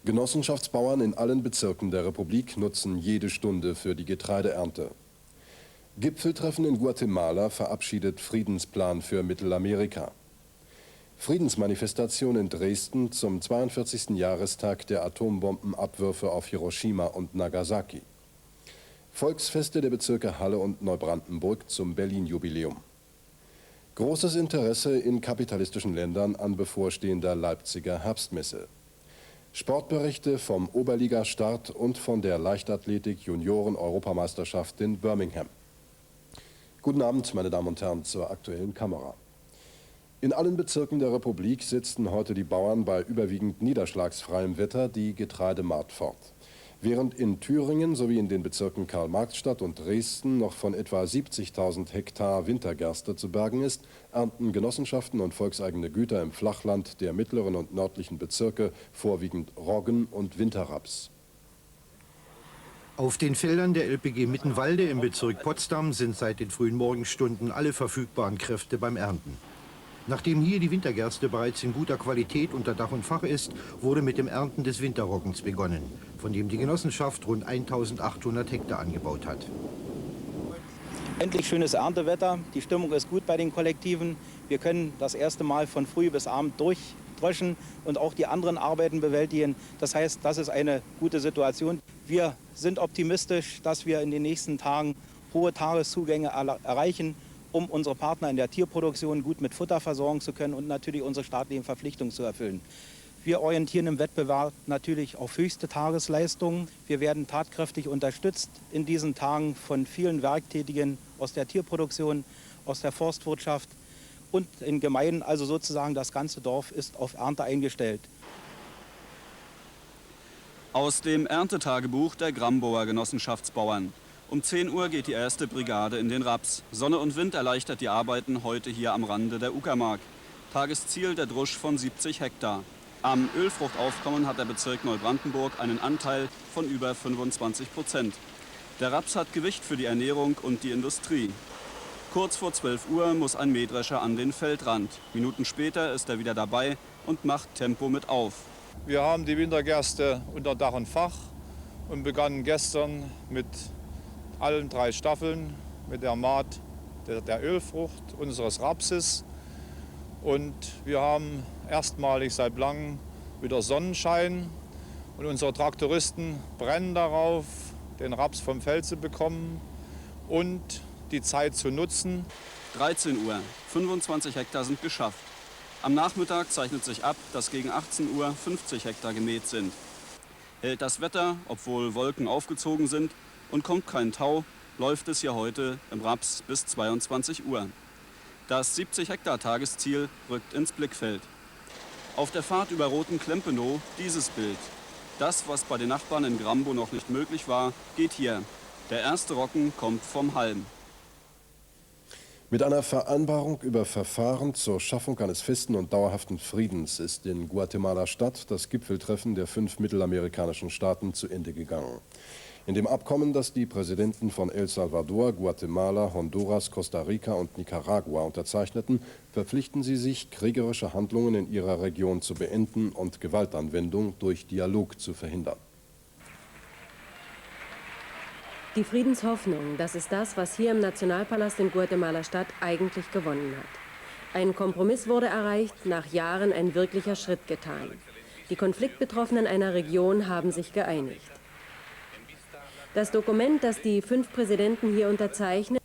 Genossenschaftsbauern in allen Bezirken der Republik nutzen jede Stunde für die Getreideernte. Gipfeltreffen in Guatemala verabschiedet Friedensplan für Mittelamerika. Friedensmanifestation in Dresden zum 42. Jahrestag der Atombombenabwürfe auf Hiroshima und Nagasaki. Volksfeste der Bezirke Halle und Neubrandenburg zum Berlin-Jubiläum. Großes Interesse in kapitalistischen Ländern an bevorstehender Leipziger Herbstmesse. Sportberichte vom Oberligastart und von der Leichtathletik-Junioren-Europameisterschaft in Birmingham. Guten Abend, meine Damen und Herren, zur aktuellen Kamera. In allen Bezirken der Republik setzten heute die Bauern bei überwiegend niederschlagsfreiem Wetter die Getreidemaat fort. Während in Thüringen sowie in den Bezirken Karl-Marx-Stadt und Dresden noch von etwa 70.000 Hektar Wintergerste zu bergen ist, ernten Genossenschaften und volkseigene Güter im Flachland der mittleren und nördlichen Bezirke vorwiegend Roggen und Winterraps. Auf den Feldern der LPG Mittenwalde im Bezirk Potsdam sind seit den frühen Morgenstunden alle verfügbaren Kräfte beim Ernten. Nachdem hier die Wintergerste bereits in guter Qualität unter Dach und Fach ist, wurde mit dem Ernten des Winterroggens begonnen, von dem die Genossenschaft rund 1.800 Hektar angebaut hat. Endlich schönes Erntewetter, die Stimmung ist gut bei den Kollektiven. Wir können das erste Mal von früh bis abend durchdreschen und auch die anderen Arbeiten bewältigen. Das heißt, das ist eine gute Situation. Wir sind optimistisch, dass wir in den nächsten Tagen hohe Tageszugänge erreichen, um unsere Partner in der Tierproduktion gut mit Futter versorgen zu können und natürlich unsere staatlichen Verpflichtungen zu erfüllen. Wir orientieren im Wettbewerb natürlich auf höchste Tagesleistungen. Wir werden tatkräftig unterstützt in diesen Tagen von vielen Werktätigen aus der Tierproduktion, aus der Forstwirtschaft und in Gemeinden, also sozusagen das ganze Dorf ist auf Ernte eingestellt. Aus dem Erntetagebuch der Grambower Genossenschaftsbauern. Um 10 Uhr geht die erste Brigade in den Raps. Sonne und Wind erleichtert die Arbeiten heute hier am Rande der Uckermark. Tagesziel der Drusch von 70 Hektar. Am Ölfruchtaufkommen hat der Bezirk Neubrandenburg einen Anteil von über 25%. Der Raps hat Gewicht für die Ernährung und die Industrie. Kurz vor 12 Uhr muss ein Mähdrescher an den Feldrand. Minuten später ist er wieder dabei und macht Tempo mit auf. Wir haben die Wintergerste unter Dach und Fach und begannen gestern mit allen 3 Staffeln mit der Maat der Ölfrucht unseres Rapses. Und wir haben erstmalig seit langem wieder Sonnenschein. Und unsere Traktoristen brennen darauf, den Raps vom Feld zu bekommen und die Zeit zu nutzen. 13 Uhr, 25 Hektar sind geschafft. Am Nachmittag zeichnet sich ab, dass gegen 18 Uhr 50 Hektar gemäht sind. Hält das Wetter, obwohl Wolken aufgezogen sind, und kommt kein Tau, läuft es hier heute im Raps bis 22 Uhr. Das 70 Hektar Tagesziel rückt ins Blickfeld. Auf der Fahrt über Roten-Klempenow dieses Bild. Das, was bei den Nachbarn in Grambow noch nicht möglich war, geht hier. Der erste Roggen kommt vom Halm. Mit einer Vereinbarung über Verfahren zur Schaffung eines festen und dauerhaften Friedens ist in Guatemala-Stadt das Gipfeltreffen der 5 mittelamerikanischen Staaten zu Ende gegangen. In dem Abkommen, das die Präsidenten von El Salvador, Guatemala, Honduras, Costa Rica und Nicaragua unterzeichneten, verpflichten sie sich, kriegerische Handlungen in ihrer Region zu beenden und Gewaltanwendung durch Dialog zu verhindern. Die Friedenshoffnung, das ist das, was hier im Nationalpalast in Guatemala-Stadt eigentlich gewonnen hat. Ein Kompromiss wurde erreicht, nach Jahren ein wirklicher Schritt getan. Die Konfliktbetroffenen einer Region haben sich geeinigt. Das Dokument, das die 5 Präsidenten hier unterzeichnen,